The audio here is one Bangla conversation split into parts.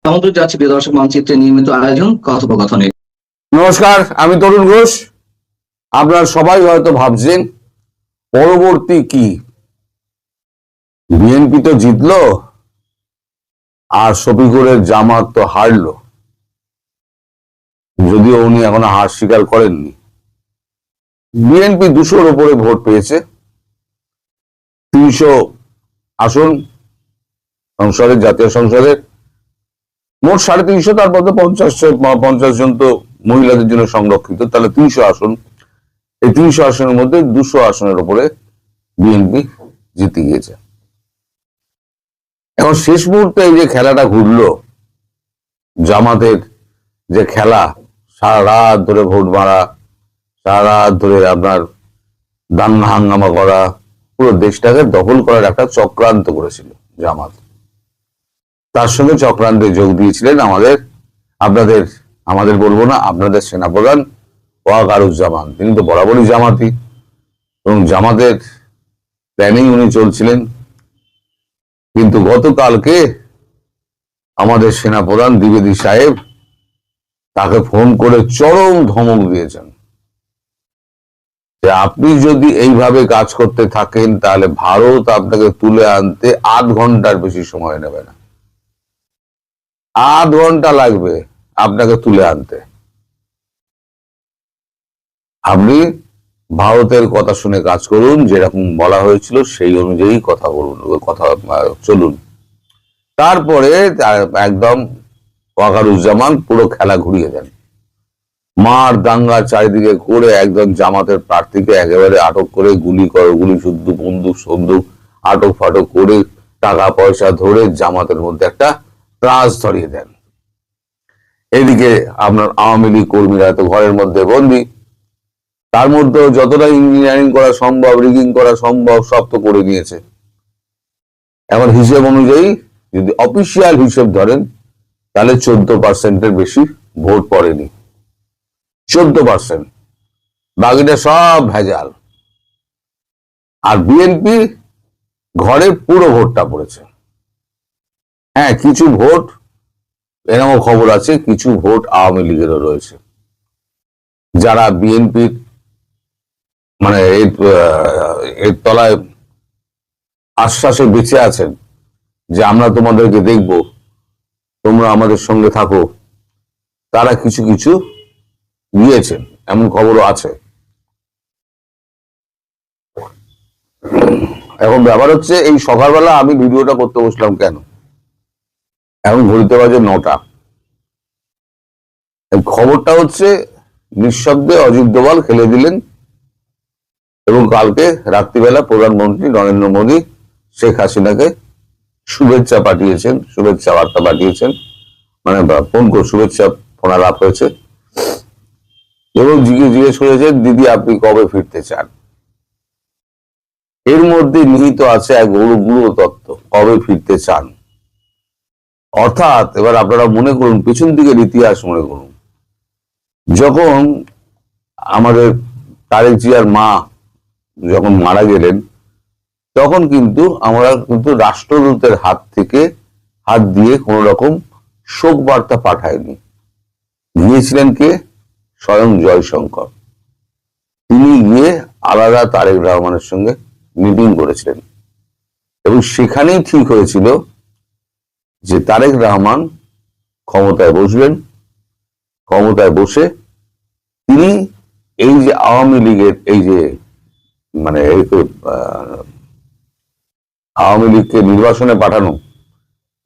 আমন্ত্রণ জানাচ্ছি প্রিয় দর্শক মানচিত্রের নিয়মিত আয়োজন কথোপকথনে। নমস্কার, আমি তরুণ ঘোষ। আপনারা সবাই হয়তো ভাবছেন পরবর্তী কি, বিএনপি তো জিতলো আর শফিকুরের জামাত তো হারলো, যদিও উনি এখনো হার স্বীকার করেননি। বিএনপি 200-র উপরে ভোট পেয়েছে, 300 আসন সংসদের, জাতীয় সংসদের মোট 350, তার মধ্যে 50 জন তো মহিলাদের জন্য সংরক্ষিত, তাহলে 300 আসন। এই 300 আসনের মধ্যে 200 আসনের উপরে বিএনপি জিতে গিয়েছে। এখন শেষ মুহূর্তে এই যে খেলাটা ঘুরলো, জামাতের যে খেলা, সারা রাত ধরে ভোট মারা, সারা রাত ধরে আপনার দাঙ্গা হাঙ্গামা করা, পুরো দেশটাকে দখল করার একটা চক্রান্ত করেছিল জামাত। তার সঙ্গে চক্রান্তে যোগ দিয়েছিলেন আমাদের বলবো না, আপনাদের সেনাপ্রধান ওয়াকারুজ্জামান। তিনি তো বরাবরই জামাতি এবং জামাতের প্ল্যানিং উনি চলছিলেন। কিন্তু গতকালকে আমাদের সেনাপ্রধান দ্বিবেদী সাহেব তাকে ফোন করে চরম ধমক দিয়েছেন যে আপনি যদি এইভাবে কাজ করতে থাকেন তাহলে ভারত আপনাকে তুলে আনতে 8 ঘন্টার বেশি সময় নেবে না, 8 ঘন্টা লাগবে আপনাকে তুলে আনতে। আপনি ভারতের কথা শুনে কাজ করুন, যেরকম বলা হয়েছিল সেই অনুযায়ী কথা চলুন। তারপরে একদম ওয়াকারুজ্জামান পুরো খেলা ঘুরিয়ে দেন, মার দাঙ্গা চারিদিকে করে একজন জামাতের প্রার্থীকে একেবারে আটক করে গুলি শুদ্ধ বন্দুক আটক ফাটক করে টাকা পয়সা ধরে জামাতের মধ্যে একটা ত্রাস ধরিয়ে দেন। এদিকে আপনার আওয়ামী লীগ কর্মীরা তো ঘরের মধ্যে বন্দী, তার মধ্যে যতটা ইঞ্জিনিয়ারিং করা সম্ভব, রিগিং করা সম্ভব সব তো করে নিয়েছে। এখন হিসেব অনুযায়ী যদি অফিসিয়াল হিসেব ধরেন তাহলে 14%-এর বেশি ভোট পড়েনি, 14%। বাকিটা সব ভেজাল। আর বিএনপি ঘরে পুরো ভোটটা পড়েছে। হ্যাঁ, কিছু ভোট এরকম খবর আছে, কিছু ভোট আওয়ামী লীগেরও রয়েছে, যারা বিএনপির মানে এর তলায় আশ্বাসে বেঁচে আছেন যে আমরা তোমাদেরকে দেখব, তোমরা আমাদের সঙ্গে থাকো, তারা কিছু কিছু দিয়েছেন, এমন খবরও আছে। এখন ব্যাপার হচ্ছে, এই সকালবেলা আমি ভিডিওটা করতে বসলাম কেন, এখন ঘড়িতে বাজে 9টা। খবরটা হচ্ছে নিঃশব্দে অজিত ডোভাল খেলে দিলেন এবং কালকে রাত্রিবেলা প্রধানমন্ত্রী নরেন্দ্র মোদী শেখ হাসিনাকে শুভেচ্ছা বার্তা পাঠিয়েছেন, মানে ফোন করে শুভেচ্ছা ফোনালাপ হয়েছে এবং জিজ্ঞেস করেছেন দিদি আপনি কবে ফিরতে চান। এর মধ্যে নিহিত আছে এক গুরু তত্ত্ব, কবে ফিরতে চান। অর্থাৎ এবার আপনারা মনে করুন, পিছন দিকের ইতিহাস মনে করুন, যখন আমাদের তারেক জিয়ার মা যখন মারা গেলেন, তখন কিন্তু আমরা রাষ্ট্রদূতের হাত দিয়ে কোন রকম শোক বার্তা পাঠায়নি। গিয়েছিলেন কে? স্বয়ং জয়শঙ্কর। তিনি গিয়ে আলাদা তারেক রহমানের সঙ্গে মিটিং করেছিলেন এবং সেখানেই ঠিক হয়েছিল যে তারেক রহমান ক্ষমতায় বসবেন, ক্ষমতায় বসে তিনি এই যে আওয়ামী লীগের এই যে মানে আওয়ামী লীগকে নির্বাসনে পাঠানো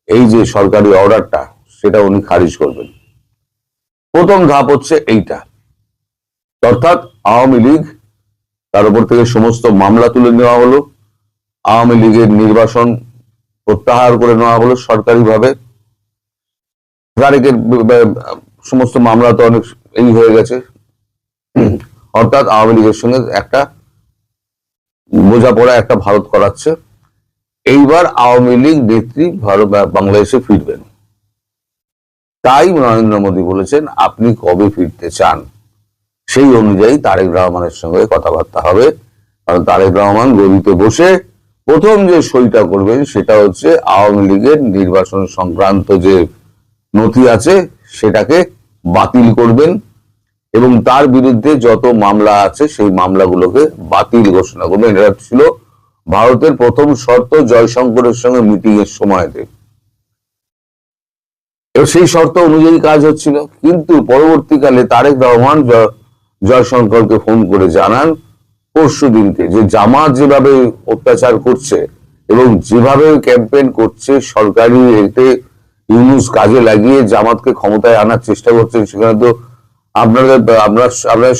এই যে সরকারি অর্ডারটা, সেটা উনি খারিজ করবেন। প্রথম ধাপ হচ্ছে এইটা, অর্থাৎ আওয়ামী লীগ তার উপর থেকে সমস্ত মামলা তুলে নেওয়া হলো, আওয়ামী লীগের নির্বাসন প্রত্যাহার করে নেওয়া হলো সরকারিভাবে। তারেকের সমস্ত মামলা তো অনেক এই হয়ে গেছে, অর্থাৎ আওয়ামী লীগের সঙ্গে একটা বোঝাপড়া একটা ভারত করাচ্ছে। এইবার আওয়ামী লীগ নেত্রী বাংলাদেশে ফিরবেন। তাই নরেন্দ্র মোদী বলেছেন আপনি কবে ফিরতে চান, সেই অনুযায়ী তারেক রহমানের সঙ্গে কথাবার্তা হবে। কারণ তারেক রহমান গদিতে বসে প্রথম যে সইটা করবেন সেটা হচ্ছে আওয়ামী লীগের নির্বাচন সংক্রান্ত যে নথি আছে সেটাকে বাতিল করবেন এবং তার বিরুদ্ধে যত মামলা আছে সেই মামলাগুলোকে বাতিল ঘোষণা করবেন। এটা ছিল ভারতের প্রথম শর্ত জয়শঙ্করের সঙ্গে মিটিং এর সময়তে। এবং সেই শর্ত অনুযায়ী কাজ হচ্ছিল, কিন্তু পরবর্তীকালে তারেক রহমান জয়শঙ্করকে ফোন করে জানান পরশু দিনকে যে জামাত যেভাবে অত্যাচার করছে এবং যেভাবে ক্যাম্পেইন করছে, সরকারি এতে ইউনুস কাজে লাগিয়ে জামাতকে ক্ষমতায় আনার চেষ্টা করছেন, সেখানে তো আপনাদের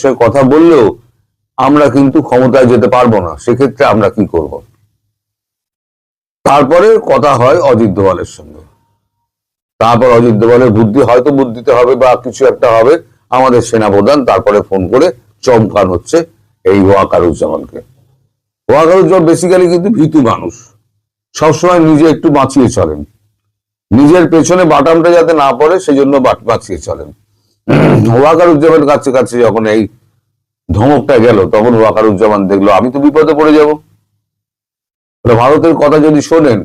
সঙ্গে কথা বললেও আমরা কিন্তু ক্ষমতায় যেতে পারবো না, সেক্ষেত্রে আমরা কি করব। তারপরে কথা হয় অজিত দোভালের সঙ্গে। তারপর অজিত দোভালের বুদ্ধিতে হবে বা কিছু একটা হবে, আমাদের সেনাপ্রধান তারপরে ফোন করে চমকান হচ্ছে এই ওয়াকারুজ্জামানকে। ওয়াকারুজ্জামান বেসিক্যালি কিন্তু ভীতু মানুষ, সবসময় নিজে একটু বাঁচিয়ে চলেন, নিজের পেছনে বাটামটা যাতে না পড়ে সেজন্য বাঁচিয়ে চলেন। ওয়াকারুজ্জামানের কাছে যখন এই ধমকটা গেল, তখন ওয়াকারুজ্জামান দেখলো আমি তো বিপদে পড়ে যাব। ভারতের কথা যদি শোনেন,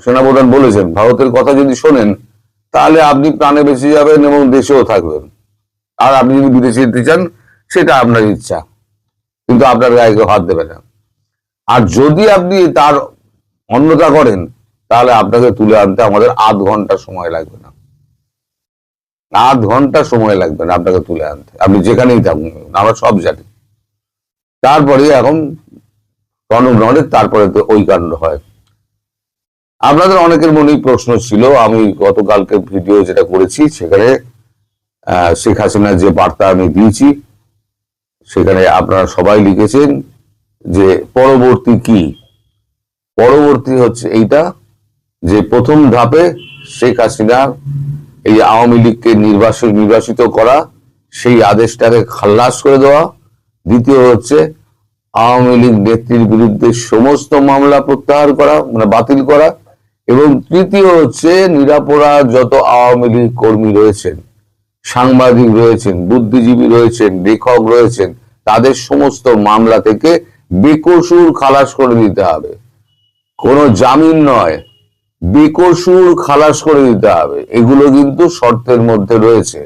সেনাপ্রধান বলেছেন ভারতের কথা যদি শোনেন তাহলে আপনি প্রাণে বেঁচে যাবেন এবং দেশেও থাকবেন, আর আপনি যদি বিদেশে যেতে চান সেটা আপনার ইচ্ছা, কিন্তু আপনার গায়ে কেউ হাত দেবে না। আর যদি আপনি তার অন্যতা করেন তাহলে আপনাকে তুলে আনতে আমাদের আধ ঘন্টা সময় লাগবে না, আধ ঘন্টা সময় লাগবে না আপনাকে তুলে আনতে, আপনি যেখানেই থাকুন, আমরা সব জানি। তারপরে এখন তারপরে তো ওই কাণ্ড হয়। আপনাদের অনেকের মনেই প্রশ্ন ছিল, আমি গতকালকে ভিডিও যেটা করেছি সেখানে শেখ হাসিনার যে বার্তা আমি দিয়েছি সেখানে আপনারা সবাই লিখেছেন যে পরবর্তী কি। পরবর্তী হচ্ছে এইটা যে প্রথম ধাপে শেখ হাসিনা এই আওয়ামী লীগকে নির্বাসিত করা, সেই আদেশটাকে খালাস করে দেওয়া। দ্বিতীয় হচ্ছে আওয়ামী লীগ নেত্রীর বিরুদ্ধে সমস্ত মামলা প্রত্যাহার করা, মানে বাতিল করা। এবং তৃতীয় হচ্ছে নিরাপরাধ যত আওয়ামী লীগ কর্মী রয়েছেন, সাংবাদিক রয়েছেন, বুদ্ধিজীবী রয়েছেন, লেখক রয়েছেন, তাদের সমস্ত মামলা থেকে বেকসুর খালাস করে দিতে হবে। কোনো জামিন নয়, বেকসুর খালাস করে দিতে হবে। এগুলো কিন্তু শর্তের মধ্যে রয়েছে।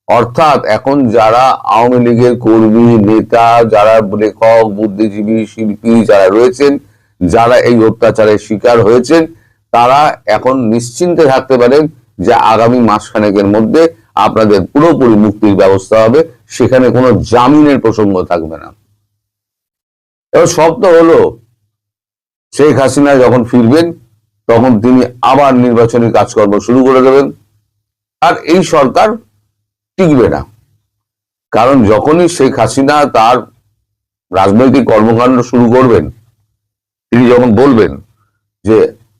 অর্থাৎ এখন যারা আওয়ামী লীগের কর্মী, নেতা, যারা লেখক, বুদ্ধিজীবী, শিল্পী যারা রয়েছেন, যারা এই অত্যাচারের শিকার হয়েছেন, তারা এখন নিশ্চিন্তে থাকতে পারেন যে আগামী মাসখানেকের মধ্যে আপনাদের পুরোপুরি মুক্তির ব্যবস্থা হবে, সেখানে কোনো জামিনের প্রসঙ্গ থাকবে না। এবার শর্ত হলো শেখ হাসিনা যখন ফিরবেন তখন তিনি আবার নির্বাচনী কাজকর্ম শুরু করে দেবেন, আর এই সরকার টিকবে না। কারণ যখনই শেখ হাসিনা তার রাজনৈতিক কর্মকাণ্ড শুরু করবেন, তিনি যখন বলবেন যে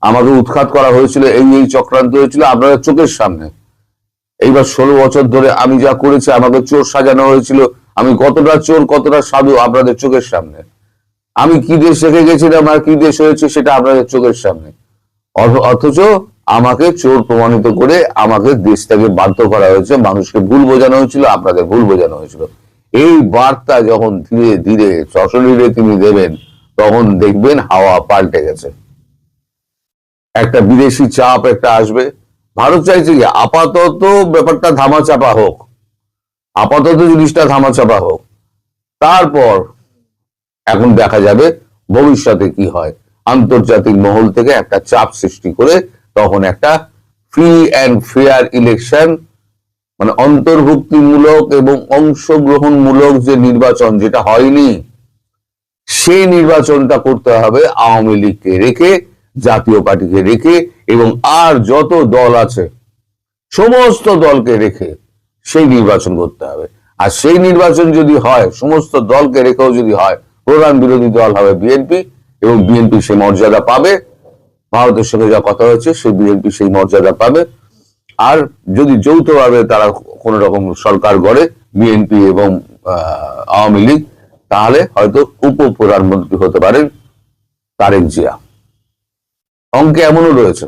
আমাকে উৎখাত করা হয়েছিল, এই চক্রান্ত হয়েছিল আপনাদের চোখের সামনে, এইবার 16 বছর ধরে আমি যা করেছি, আমাকে চোর সাজানো হয়েছিল, আমি কতটা চোর কতটা সাধু আপনাদের চোখের সামনে, আমি কি দেশ রেখে গেছিলাম আর কি দেশ হয়েছে সেটা আপনাদের চোখের সামনে, অথচ আমাকে চোর প্রমাণিত করে আমাকে দেশ থেকে বাধ্য করা হয়েছে, মানুষকে ভুল বোঝানো হয়েছিল, আপনাদের ভুল বোঝানো হয়েছিল। এই বার্তা যখন ধীরে ধীরে সশরীরে তিনি দেবেন, তখন দেখবেন হাওয়া পাল্টে গেছে, একটা বিদেশি চাপ একটা আসবে। ভারত চাইছে কি আপাতত ব্যাপারটা ধামাচাপা হোক, আপাতত জিনিসটা ধামাচাপা হোক, তারপর এখন দেখা যাবে ভবিষ্যতে কি হয়। আন্তর্জাতিক মহল থেকে একটা চাপ সৃষ্টি করে তখন একটা ফ্রি অ্যান্ড ফেয়ার ইলেকশন, মানে অন্তর্ভুক্তিমূলক এবং অংশগ্রহণমূলক যে নির্বাচন যেটা হয়নি, সেই নির্বাচনটা করতে হবে আওয়ামী লীগকে রেখে, জাতীয় পার্টিকে রেখে, এবং আর যত দল আছে সমস্ত দলকে রেখে সেই নির্বাচন করতে হবে। আর সেই নির্বাচন যদি হয়, সমস্ত দলকে রেখেও যদি হয়, প্রধান বিরোধী দল হবে বিএনপি, এবং বিএনপি সেই মর্যাদা পাবে, ভারতের সঙ্গে যা কথা হয়েছে সেই বিএনপি সেই মর্যাদা পাবে। আর যদি যৌথভাবে তারা কোন রকম সরকার গড়ে বিএনপি এবং আওয়ামী লীগ, তাহলে হয়তো উপপ্রধানমন্ত্রী হতে পারেন তারেক জিয়া। অঙ্কে এমনও রয়েছে,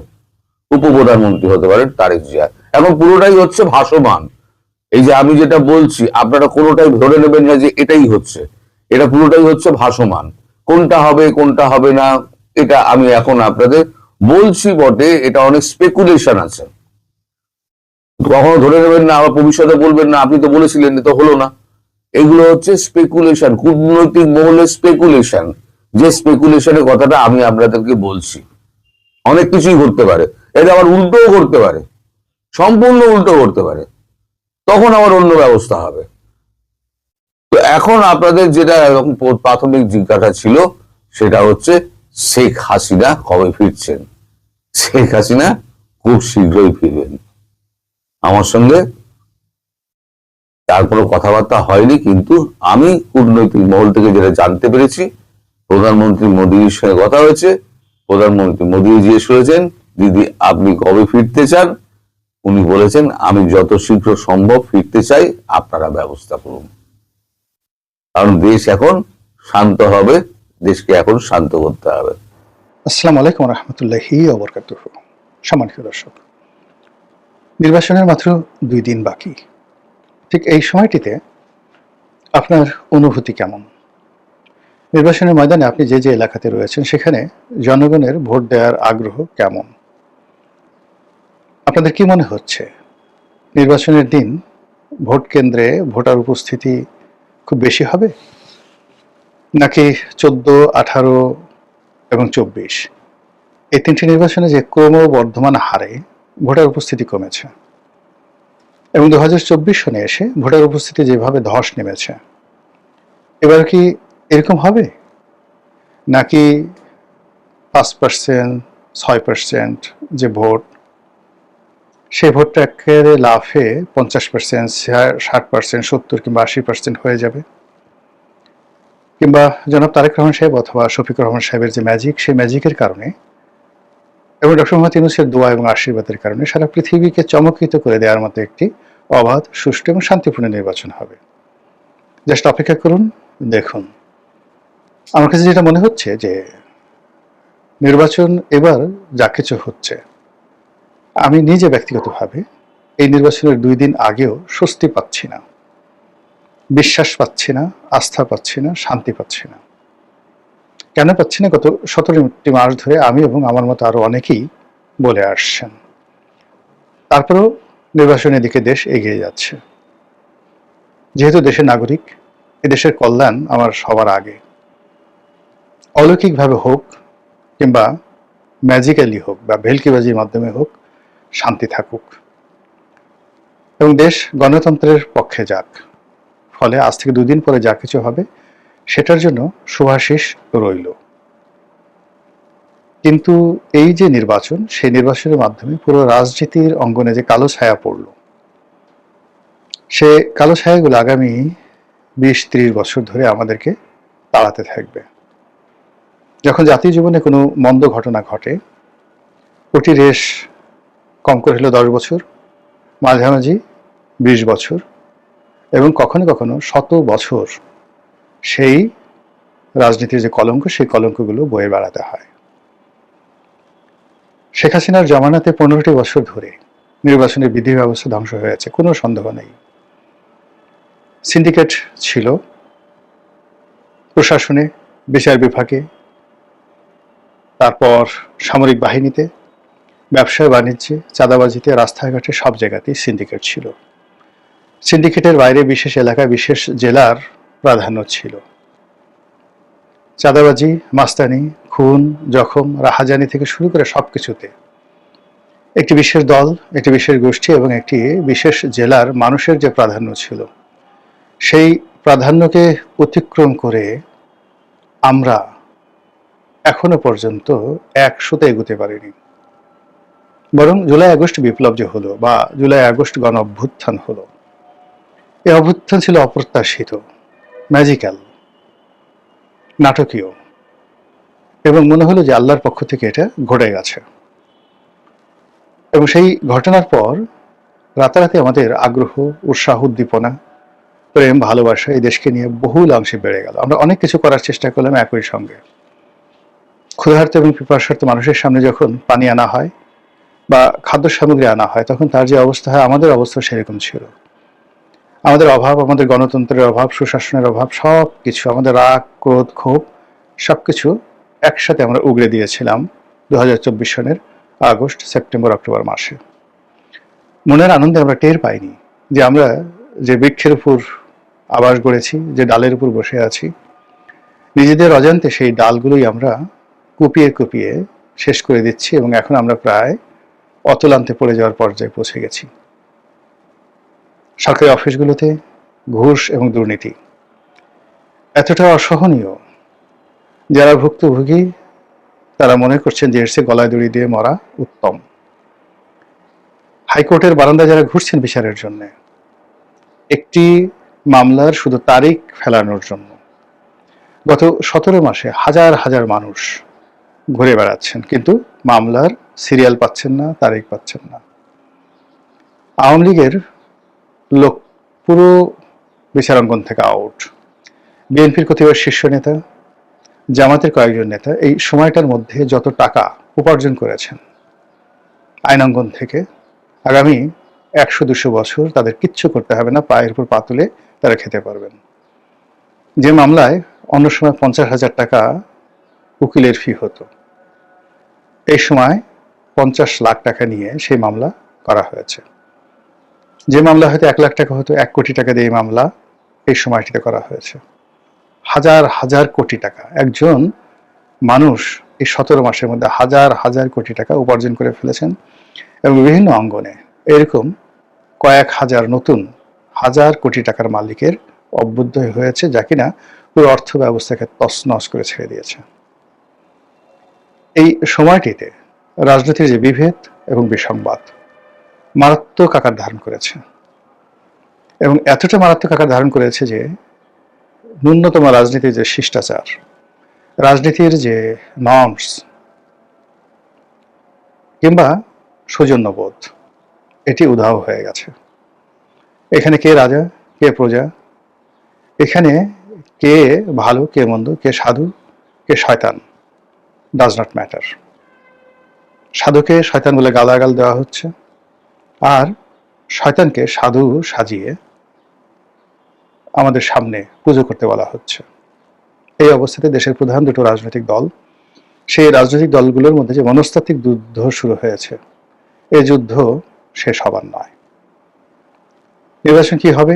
উপপ্রধানমন্ত্রী হতে পারেন তারেক জিয়া। এখন পুরোটাই হচ্ছে ভাসমান। এই যে আমি যেটা বলছি আপনারা কোনোটাই ধরে নেবেন না যে এটাই হচ্ছে, এটা পুরোটাই হচ্ছে ভাসমান। কোনটা হবে কোনটা হবে না এটা আমি এখন আপনাদের বলছি বটে, এটা অনেক স্পেকুলেশন আছে। কখনো ধরে নেবেন না, আবার ভবিষ্যতে বলবেন না আপনি তো বলেছিলেন, তো হলো না। এগুলো হচ্ছে স্পেকুলেশন, কূটনৈতিক মহলের স্পেকুলেশন। যে স্পেকুলেশনের কথাটা আমি আপনাদেরকে বলছি, অনেক কিছুই ঘটতে পারে, এটা আবার উল্টোও করতে পারে, সম্পূর্ণ উল্টো করতে পারে, তখন আবার অন্য ব্যবস্থা হবে। তো এখন আপনাদের যেটা এরকম প্রাথমিক জিজ্ঞাসা ছিল সেটা হচ্ছে শেখ হাসিনা কবে ফিরছেন। শেখ হাসিনা খুব শীঘ্রই ফিরবেন। আমার সঙ্গে তার কোনো কথাবার্তা হয়নি, কিন্তু আমি কূটনৈতিক মহল থেকে যেটা জানতে পেরেছি, প্রধানমন্ত্রী মোদীর সঙ্গে কথা হয়েছে। প্রধানমন্ত্রী মোদী জিজ্ঞেস করেছেন, দিদি আপনি কবে ফিরতে চান? উনি বলেছেন, আমি যত শীঘ্র সম্ভব ফিরতে চাই, আপনারা ব্যবস্থা করুন। কারণ দেশ এখন শান্ত হবে, দেশকে এখন শান্ত করতে হবে। আসসালামু আলাইকুম রহমতুল্লাহি ওয়া বারাকাতুহু। সম্মানিত দর্শক, নির্বাচনের মাত্র 2 দিন বাকি। ঠিক এই সময়টিতে আপনার অনুভূতি কেমন? নির্বাচনের ময়দানে আপনি যে যে এলাকাতে রয়েছেন সেখানে জনগণের ভোট দেওয়ার আগ্রহ কেমন? আপনাদের কি মনে হচ্ছে নির্বাচনের দিন ভোট কেন্দ্রে ভোটার উপস্থিতি খুব বেশি হবে, নাকি 14, 18 এবং 24 এই 3টি নির্বাচনে যে ক্রমবর্ধমান হারে ভোটার উপস্থিতি কমেছে এবং 2024 সনে এসে ভোটার উপস্থিতি যেভাবে ধস নেমেছে, এবার কি এরকম হবে, নাকি 5%, 6% যে ভোট, সেই ভোটটা একেবারে লাফে 50%, 60%, 70 কিংবা 80% হয়ে যাবে? কিংবা জনাব তারেক রহমান সাহেব অথবা শফিকুর রহমান সাহেবের যে ম্যাজিক, সেই ম্যাজিকের কারণে এবং ডক্টর মোহাম্মদ ইউনূসের দোয়া এবং আশীর্বাদের কারণে সারা পৃথিবীকে চমকিত করে দেওয়ার মতো একটি অবাধ, সুষ্ঠু এবং শান্তিপূর্ণ নির্বাচন হবে। জাস্ট অপেক্ষা করুন, দেখুন। আমার কাছে যেটা মনে হচ্ছে যে নির্বাচন এবার যা কিছু হচ্ছে, আমি নিজে ব্যক্তিগতভাবে এই নির্বাচনের 2 দিন আগেও স্বস্তি পাচ্ছি না, বিশ্বাস পাচ্ছি না, আস্থা পাচ্ছি না, শান্তি পাচ্ছি না। কেন পাচ্ছি না? গত 17টি মাস ধরে আমি এবং আমার মতো আরো অনেকেই বলে আসছেন। তারপরেও নির্বাচনের দিকে দেশ এগিয়ে যাচ্ছে। যেহেতু দেশের নাগরিক, এদেশের কল্যাণ আমার সবার আগে। অলৌকিকভাবে হোক কিংবা ম্যাজিক্যালি হোক বা ভেলকিবাজির মাধ্যমে হোক, শান্তি থাকুক এবং দেশ গণতন্ত্রের পক্ষে যাক। ফলে আজ থেকে 2 দিন পরে যা কিছু হবে সেটার জন্য শুভাশিস রইল। কিন্তু এই যে নির্বাচন, সেই নির্বাচনের মাধ্যমে পুরো রাজনীতির অঙ্গনে যে কালো ছায়া পড়ল, সে কালো ছায়াগুলো আগামী 20-30 বছর ধরে আমাদেরকে তাড়াতে থাকবে। যখন জাতীয় জীবনে কোনো মন্দ ঘটনা ঘটে, ওটি রেশ কম করে হলো 10 বছর, মাঝামাঝি 20 বছর এবং কখনো কখনো 100 বছর সেই রাজনীতির যে কলঙ্ক, সেই কলঙ্কগুলো বয়ে বেড়াতে হয়। শেখ হাসিনার জমানাতে 15টি বছর ধরে নির্বাচনের বিধি ব্যবস্থা ধ্বংস হয়েছে, কোনো সন্দেহ নেই। সিন্ডিকেট ছিল প্রশাসনে, বিচার বিভাগে, তারপর সামরিক বাহিনীতে, ব্যবসায় বাণিজ্যে, চাঁদাবাজিতে, রাস্তাঘাটে, সব জায়গাতেই সিন্ডিকেট ছিল। সিন্ডিকেটের বাইরে বিশেষ এলাকায়, বিশেষ জেলার প্রাধান্য ছিল। চাঁদাবাজি, মাস্তানি, খুন, জখম, রাহাজানি থেকে শুরু করে সবকিছুতে একটি বিশেষ দল, একটি বিশেষ গোষ্ঠী এবং একটি বিশেষ জেলার মানুষের যে প্রাধান্য ছিল, সেই প্রাধান্যকে অতিক্রম করে আমরা এখনো পর্যন্ত 100তে এগোতে পারিনি। বরং জুলাই আগস্ট বিপ্লব যে হলো বা জুলাই আগস্ট গণ অভ্যুত্থান হলো, এই অভ্যুত্থান ছিল অপ্রত্যাশিত, ম্যাজিক্যাল, নাটকীয় এবং মনে হলো যে আল্লাহর পক্ষ থেকে এটা ঘটে গেছে। এবং সেই ঘটনার পর রাতারাতি আমাদের আগ্রহ, উৎসাহ, উদ্দীপনা, প্রেম, ভালোবাসা এই দেশকে নিয়ে বহুল অংশে বেড়ে গেল। আমরা অনেক কিছু করার চেষ্টা করলাম একই সঙ্গে। ক্ষুধার্ত এবং পিপাসার্ত মানুষের সামনে যখন পানি আনা হয় বা খাদ্য সামগ্রী আনা হয়, তখন তার যে অবস্থা হয়, আমাদের অবস্থা সেরকম ছিল। আমাদের অভাব, আমাদের গণতন্ত্রের অভাব, সুশাসনের অভাব, সব কিছু, আমাদের রাগ, ক্রোধ, ক্ষোভ, সবকিছু একসাথে আমরা উগড়ে দিয়েছিলাম 2024 সনের আগস্ট, সেপ্টেম্বর, অক্টোবর মাসে। মনের আনন্দে আমরা টের পাইনি যে আমরা যে বৃক্ষের উপর আবাস গড়েছি, যে ডালের উপর বসে আছি, নিজেদের অজান্তে সেই ডালগুলোই আমরা কুপিয়ে কুপিয়ে শেষ করে দিচ্ছি এবং এখন আমরা প্রায় অতলান্তে পড়ে যাওয়ার পর্যায়ে পৌঁছে গেছি। সরকারি অফিসগুলোতে ঘুষ এবং দুর্নীতি এতটা অসহনীয়, যারা ভুক্তভোগী তারা মনে করছেন যে এর চেয়ে গলায় দড়ি দিয়ে মরা উত্তম। হাইকোর্টের বারান্দায় যারা ঘুরছেন বিচারের জন্য, একটি মামলার শুধু তারিখ ফেলানোর জন্য গত 17 মাসে হাজার হাজার মানুষ ঘুরে বেড়াচ্ছেন, কিন্তু মামলার সিরিয়াল পাচ্ছেন না, তারিখ পাচ্ছেন না। আওয়ামী লীগের লোক পুরো বিচারাঙ্গন থেকে আউট। বিএনপির কতিপয় শীর্ষ নেতা, জামাতের কয়েকজন নেতা এই সময়টার মধ্যে যত টাকা উপার্জন করেছেন আইনাঙ্গন থেকে, আগামী 100-200 বছর তাদের কিচ্ছু করতে হবে না, পায়ের উপর পা তুলে তারা খেতে পারবেন। যে মামলায় অন্য সময় 50,000 টাকা উকিলের ফি হতো, এই সময় 50 লাখ টাকা নিয়ে সেই মামলা করা হয়েছে। যে মামলা হয়তো 1 লাখ টাকা হতো, 1 কোটি টাকা দিয়ে এই মামলা এই সময়টিতে করা হয়েছে। হাজার হাজার কোটি টাকা একজন মানুষ এই 17 মাসের মধ্যে হাজার হাজার কোটি টাকা উপার্জন করে ফেলেছেন এবং বিভিন্ন অঙ্গনে এরকম কয়েক হাজার নতুন হাজার কোটি টাকার মালিকের অভ্যুদয় হয়েছে, যা কিনা পুরো অর্থ ব্যবস্থাকে তছনছ করে ছেড়ে দিয়েছে। এই সময়টিতে রাজনীতির যে বিভেদ এবং বিসংবাদ মারাত্মক আকার ধারণ করেছে এবং এতটা মারাত্মক আকার ধারণ করেছে যে ন্যূনতম রাজনীতির যে শিষ্টাচার, রাজনীতির যে নর্মস কিংবা সৌজন্যবোধ, এটি উধাও হয়ে গেছে। এখানে কে রাজা, কে প্রজা, এখানে কে ভালো, কে মন্দ, কে সাধু, কে শয়তান, ডাজ নট ম্যাটার। সাধুকে শয়তান বলে গালাগাল দেওয়া হচ্ছে, আর শয়তানকে সাধু সাজিয়ে আমাদের সামনে পুজো করতে বলা হচ্ছে। এই অবস্থাতে দেশের প্রধান দুটো রাজনৈতিক দল, সেই রাজনৈতিক দলগুলোর মধ্যে যে মনস্তাত্ত্বিক যুদ্ধ শুরু হয়েছে, এই যুদ্ধ শেষ হবার নয়। নির্বাচন কি হবে,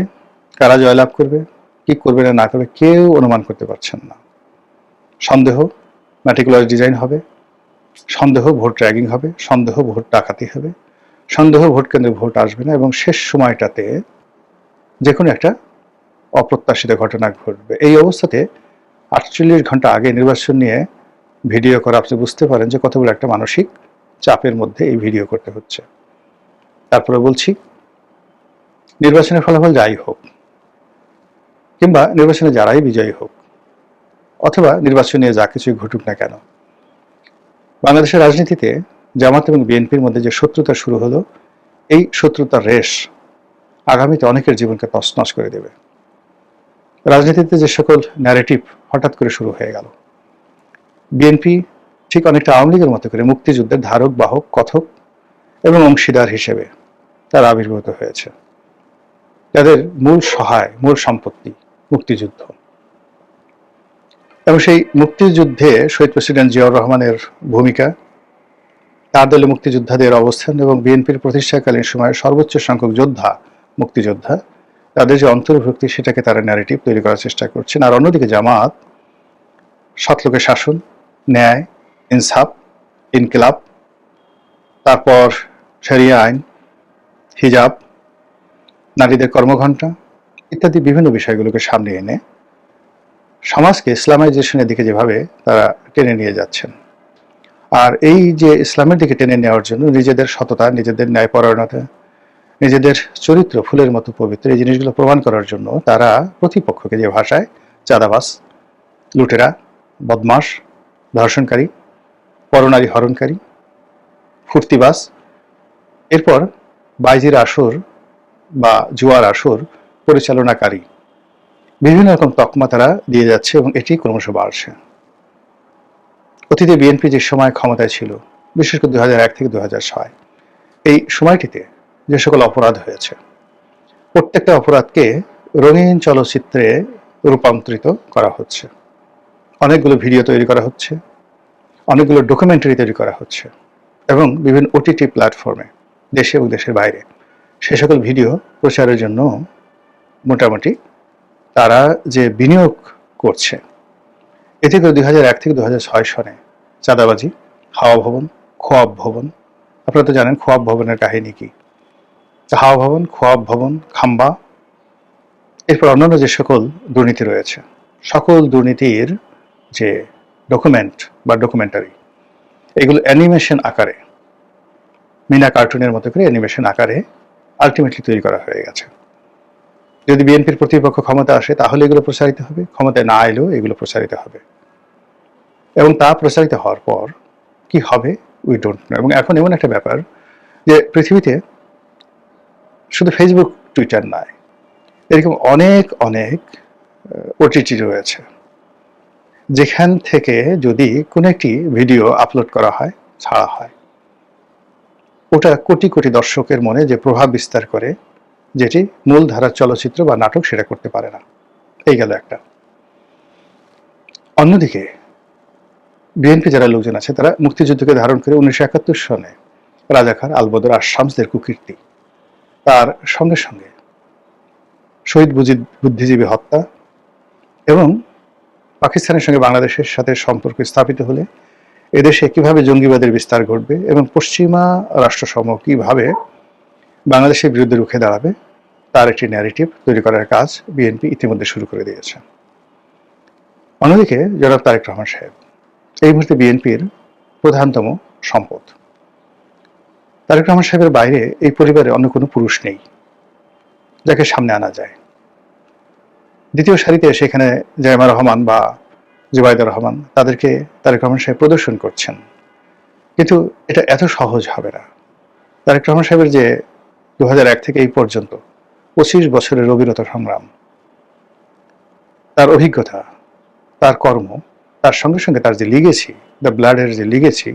কারা জয়লাভ করবে, কি করবে না করবে, কেউ অনুমান করতে পারছেন না। সন্দেহ ম্যাটিকুলার ডিজাইন হবে, সন্দেহ ভোট র্যাগিং হবে, সন্দেহ ভোট ডাকাতি হবে, সন্দেহ ভোট কেন্দ্রে ভোট আসবে না এবং শেষ সময়টাতে যে কোনো একটা অপ্রত্যাশিত ঘটনা ঘটবে। এই অবস্থাতে 48 ঘন্টা আগে নির্বাচন নিয়ে ভিডিও করা, আপনি বুঝতে পারেন যে কত বড় একটা মানসিক চাপের মধ্যে এই ভিডিও করতে হচ্ছে। তারপরে বলছি, নির্বাচনের ফলাফল যাই হোক কিংবা নির্বাচনে যারাই বিজয়ী হোক অথবা নির্বাচন নিয়ে যা কিছুই ঘটুক না কেন, বাংলাদেশের রাজনীতিতে জামাত এবং বিএনপির মধ্যে যে শত্রুতা শুরু হলো, এই শত্রুতার রেশ আগামীতে অনেকের জীবনকে তছনছ করে দেবে। রাজনীতিতে যে সকল ন্যারেটিভ হঠাৎ করে শুরু হয়ে গেল, বিএনপি ঠিক অনেকটা আওয়ামী লীগের মতো করে মুক্তিযুদ্ধের ধারক বাহক, কথক এবং অংশীদার হিসেবে তারা আবির্ভূত হয়েছে, যাদের মূল সহায়, মূল সম্পত্তি মুক্তিযুদ্ধ। এবং সেই মুক্তিযুদ্ধে শহীদ প্রেসিডেন্ট জিয়াউর রহমানের ভূমিকা, তার দলে মুক্তিযোদ্ধাদের অবস্থান এবং বিএনপির প্রতিষ্ঠাকালীন সময়ে সর্বোচ্চ সংখ্যক যোদ্ধা, মুক্তিযোদ্ধা, তাদের যে অন্তর্ভুক্তি, সেটাকে তারা ন্যারেটিভ তৈরি করার চেষ্টা করছেন। আর অন্যদিকে জামাত সৎলোকের শাসন, ন্যায়, ইনসাফ, ইনকিলাব, তারপর শরিয়া আইন, হিজাব, নারীদের কর্মঘণ্টা ইত্যাদি বিভিন্ন বিষয়গুলোকে সামনে এনে সমাজকে ইসলামাইজেশনের দিকে যেভাবে তারা টেনে নিয়ে যাচ্ছেন, আর এই যে ইসলামের দিকে টেনে নেওয়ার জন্য নিজেদের সততা, নিজেদের ন্যায়পরায়ণতা, নিজেদের চরিত্র ফুলের মতো পবিত্র, এই জিনিসগুলো প্রমাণ করার জন্য তারা প্রতিপক্ষকে যে ভাষায় চাঁদাবাজ, লুটেরা, বদমাশ, ধর্ষণকারী, পরনারী হরণকারী, ফুর্তিবাজ, এরপর বাইজির আসর বা জুয়ার আসর পরিচালনাকারী, বিভিন্ন রকম তকমা তারা দিয়ে যাচ্ছে এবং এটি ক্রমশ বাড়ছে। অতীতে বিএনপি যে সময় ক্ষমতায় ছিল, বিশেষ করে 2001 থেকে 2006, এই সময়টিতে যে সকল অপরাধ হয়েছে, প্রত্যেকটা অপরাধকে রঙিন চলচ্চিত্রে রূপান্তরিত করা হচ্ছে। অনেকগুলো ভিডিও তৈরি করা হচ্ছে, অনেকগুলো ডকুমেন্টারি তৈরি করা হচ্ছে এবং বিভিন্ন ওটিটি প্ল্যাটফর্মে দেশে এবং দেশের বাইরে সে সকল ভিডিও প্রচারের জন্য মোটামুটি তারা যে বিনিয়োগ করছে, এতে করে 2001 থেকে 2006 সনে চাঁদাবাজি, হাওয়া ভবন, খোয়াব ভবন, আপনারা তো জানেন খোয়াব ভবনের কাহিনী কি। হাওয়া ভবন, খোয়াব ভবন, খাম্বা, এরপর অন্যান্য যে সকল দুর্নীতি রয়েছে, সকল দুর্নীতির যে ডকুমেন্ট বা ডকুমেন্টারি, এগুলো অ্যানিমেশন আকারে, মিনা কার্টুনের মতো করে অ্যানিমেশন আকারে আলটিমেটলি তৈরি করা হয়ে গেছে। যদি বিএনপির প্রতিপক্ষ ক্ষমতা আসে তাহলে এগুলো প্রচারিত হবে, ক্ষমতায় না এলেও এগুলো প্রচারিত হবে, এবং তা প্রচারিত হওয়ার পর কি হবে উই ডোন্ট নো। এবং এখন এমন একটা ব্যাপার যে পৃথিবীতে শুধু ফেসবুক, টুইটার নয়, এরকম অনেক অনেক ওটিটি রয়েছে, যেখান থেকে যদি কোনো একটি ভিডিও আপলোড করা হয়, ছাড়া হয়, ওটা কোটি কোটি দর্শকের মনে যে প্রভাব বিস্তার করে, যেটি মূল ধারার চলচ্চিত্র বা নাটক সেটা করতে পারে না। এই গেল একটা। অন্যদিকে বিএনপি যারা লোকজন আছে তারা মুক্তিযুদ্ধকে ধারণ করে 1971 সনে রাজাকার, আলবদর আর শামসদের কুকীর্তি, তার সঙ্গে সঙ্গে শহীদ বুদ্ধিজীবী হত্যা এবং পাকিস্তানের সঙ্গে বাংলাদেশের সাথে সম্পর্ক স্থাপিত হলে এদেশে কিভাবে জঙ্গিবাদের বিস্তার ঘটবে এবং পশ্চিমা রাষ্ট্রসমূহ কিভাবে বাংলাদেশের বিরুদ্ধে রুখে দাঁড়াবে, তার একটি ন্যারেটিভ তৈরি করার কাজ বিএনপি ইতিমধ্যে শুরু করে দিয়েছে। অন্যদিকে জনাব তারেক রহমান সাহেব এই মুহূর্তে বিএনপির প্রধানতম সম্পদ। তারেক রহমান সাহেবের বাইরে এই পরিবারে অন্য কোনো পুরুষ নেই যাকে সামনে আনা যায়। দ্বিতীয় সারিতে সেখানে জাইমা রহমান বা জুবাইদা রহমান, তাদেরকে তারেক রহমান সাহেব প্রদর্শন করছেন, কিন্তু এটা এত সহজ হবে না। তারেক রহমান সাহেবের যে 2001 থেকে এই পর্যন্ত 25 বছরের অবিরত সংগ্রাম, তার অভিজ্ঞতা, তার কর্ম, তার সঙ্গে সঙ্গে তার যে লিগেছি, দ্য ব্লাডের যে লিগেছি,